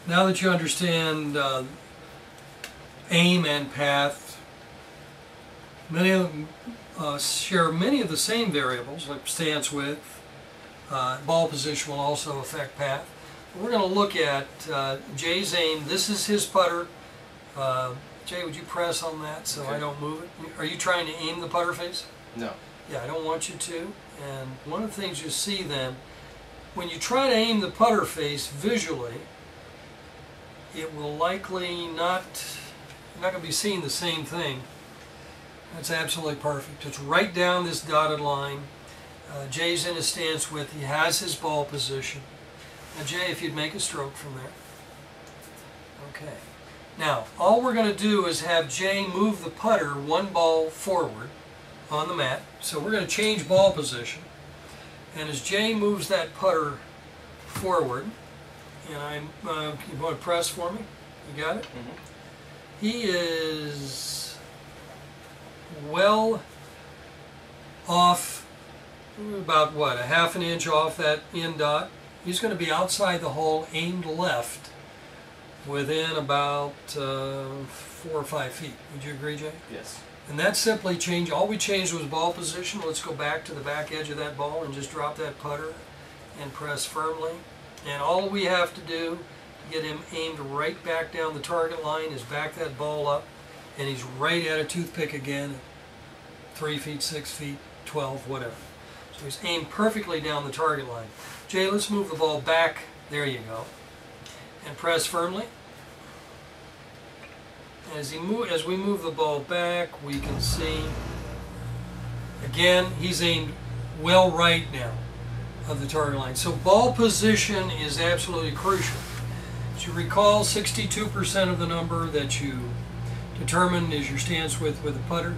Now that you understand aim and path, many of them share many of the same variables, like stance width. Ball position will also affect path. We're going to look at Jay's aim. This is his putter. Jay, would you press on that so I don't move it? Are you trying to aim the putter face? No. Yeah, I don't want you to. And one of the things you see then, when you try to aim the putter face visually, it will likely not, you're not going to be seeing the same thing. That's absolutely perfect. It's right down this dotted line. Jay's in his stance width. He has his ball position. Now, Jay, if you'd make a stroke from there. Okay. Now, all we're going to do is have Jay move the putter one ball forward on the mat. So we're going to change ball position. And as Jay moves that putter forward, and you want to press for me? You got it? Mm-hmm. He is well off, about what, a half an inch off that end dot. He's going to be outside the hole, aimed left, within about 4 or 5 feet. Would you agree, Jay? Yes. And that simply changed, all we changed was ball position. Let's go back to the back edge of that ball and just drop that putter and press firmly. And all we have to do to get him aimed right back down the target line is back that ball up, and he's right at a toothpick again at 3 feet, 6 feet, 12, whatever. So he's aimed perfectly down the target line. Jay, let's move the ball back. There you go. And press firmly. As we move the ball back, we can see, again, he's aimed well right now of the target line. So ball position is absolutely crucial. As you recall, 62% of the number that you determine is your stance width with a putter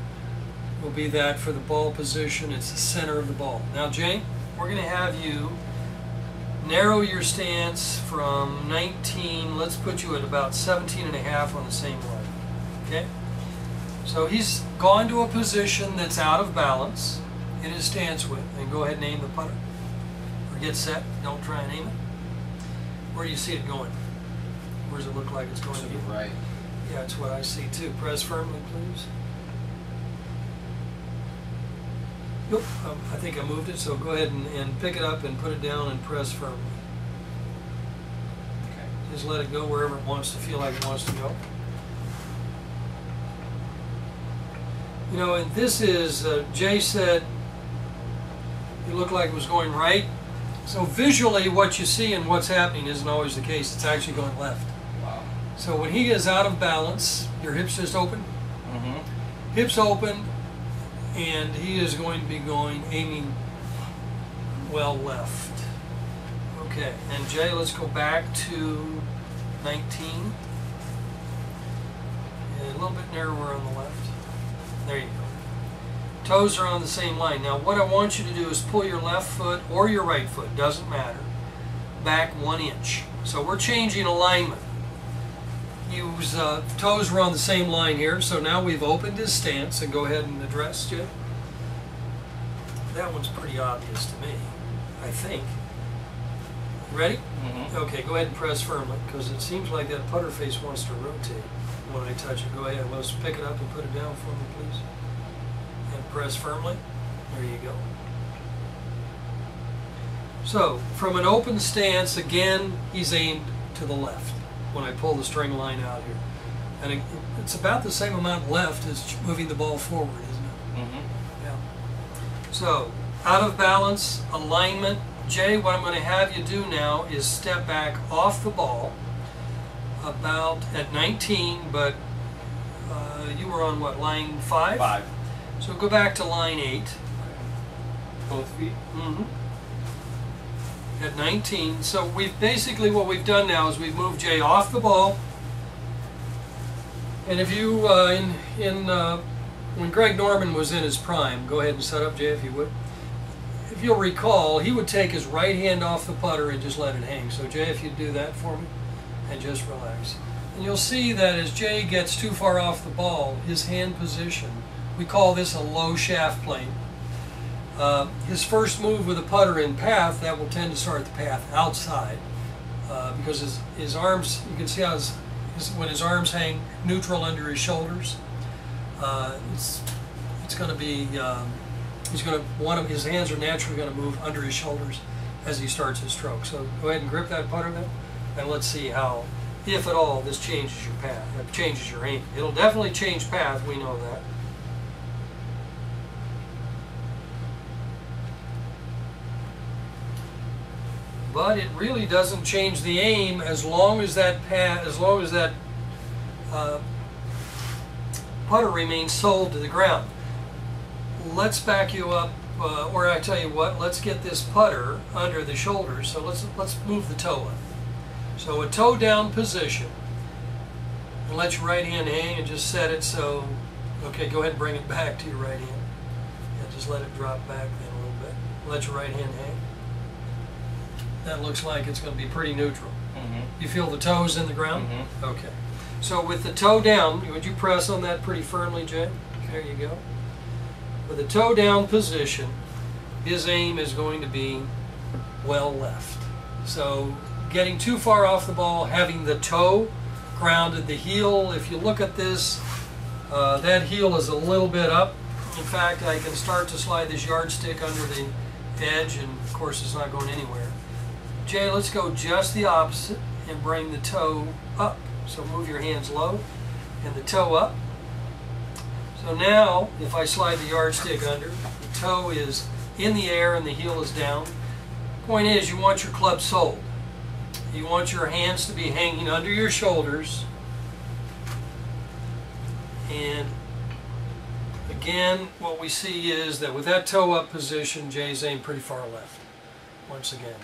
will be that for the ball position. It's the center of the ball. Now, Jay, we're going to have you narrow your stance from 19, let's put you at about 17.5 on the same line. Okay? So he's gone to a position that's out of balance in his stance width. And go ahead and aim the putter. Or get set. Don't try and aim it. Where do you see it going? Where does it look like it's going to be? Right. Yeah, that's what I see too. Press firmly, please. Nope, I think I moved it, so go ahead and pick it up and put it down and press firmly. Okay. Just let it go wherever it wants to feel like it wants to go. You know, and this is, Jay said it looked like it was going right. So visually what you see and what's happening isn't always the case. It's actually going left. Wow. So when he is out of balance, your hips just open. Mm-hmm. Hips open, and he is going to be aiming well left. Okay, and Jay, let's go back to 19. And a little bit narrower on the left. There you go. Toes are on the same line. Now what I want you to do is pull your left foot or your right foot, doesn't matter, back 1 inch. So we're changing alignment. Use toes are on the same line here, so now we've opened his stance, and go ahead and address Jay. That one's pretty obvious to me, I think. Ready? Mm-hmm. Okay, go ahead and press firmly, because it seems like that putter face wants to rotate when I touch it. Go ahead, let's pick it up and put it down for me, please. And press firmly. There you go. So, from an open stance, again, he's aimed to the left when I pull the string line out here. And it's about the same amount left as moving the ball forward, isn't it? Mm-hmm. Yeah. So, out of balance, alignment. Jay, what I'm going to have you do now is step back off the ball about at 19, but you were on what, line 5? 5. So go back to line 8. Okay. Both feet? Mm-hmm. At 19. So we've basically, what we've done now is we've moved Jay off the ball. And if you, when Greg Norman was in his prime, go ahead and set up, Jay, if you would. If you'll recall, he would take his right hand off the putter and just let it hang. So Jay, if you'd do that for me, and just relax. And you'll see that as Jay gets too far off the ball, his hand position, we call this a low shaft plane. His first move with a putter in path, that will tend to start the path outside because his arms, you can see how when his arms hang neutral under his shoulders, it's going to be, he's going to, his hands are naturally going to move under his shoulders as he starts his stroke. So go ahead and grip that putter then, and let's see how, if at all, this changes your path, changes your aim. It'll definitely change path, we know that. But it really doesn't change the aim as long as that putter remains soled to the ground. Let's back you up, or I tell you what, let's get this putter under the shoulders. So let's move the toe up. So a toe down position, and let your right hand hang and just set it so. Okay, go ahead and bring it back to your right hand. Yeah, just let it drop back then a little bit. Let your right hand hang. That looks like it's going to be pretty neutral. You feel the toes in the ground? Okay. So with the toe down, would you press on that pretty firmly, Jay? There you go. With the toe down position, his aim is going to be well left. So getting too far off the ball, having the toe grounded, the heel, if you look at this, that heel is a little bit up. In fact, I can start to slide this yardstick under the edge, and of course it's not going anywhere. Jay, let's go just the opposite and bring the toe up. So move your hands low and the toe up. So now, if I slide the yardstick under, the toe is in the air and the heel is down. Point is, you want your club soled. You want your hands to be hanging under your shoulders. And again, what we see is that with that toe up position, Jay's aimed pretty far left, once again.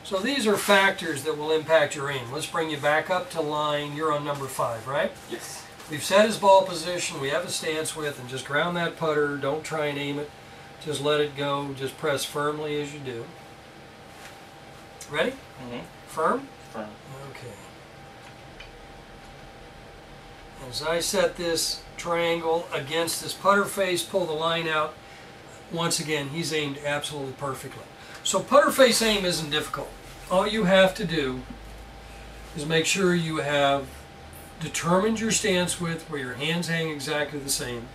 So these are factors that will impact your aim. Let's bring you back up to line. You're on number 5, right? Yes. We've set his ball position. We have a stance with, and just ground that putter. Don't try and aim it. Just let it go. Just press firmly as you do. Ready? Firm? Firm. Okay. As I set this triangle against this putter face, pull the line out. Once again, he's aimed absolutely perfectly. So putter face aim isn't difficult. All you have to do is make sure you have determined your stance width where your hands hang exactly the same.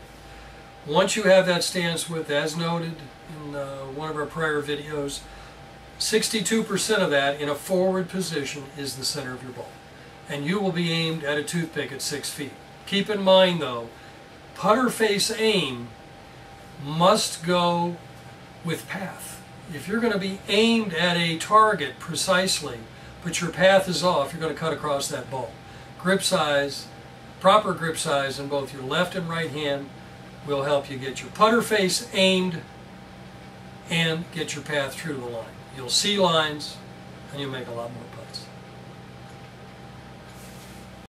Once you have that stance width, as noted in one of our prior videos, 62% of that in a forward position is the center of your ball. And you will be aimed at a toothpick at 6 feet. Keep in mind though, putter face aim must go with path. If you're going to be aimed at a target precisely, but your path is off, you're going to cut across that ball. Grip size, proper grip size in both your left and right hand will help you get your putter face aimed and get your path through the line. You'll see lines and you'll make a lot more putts.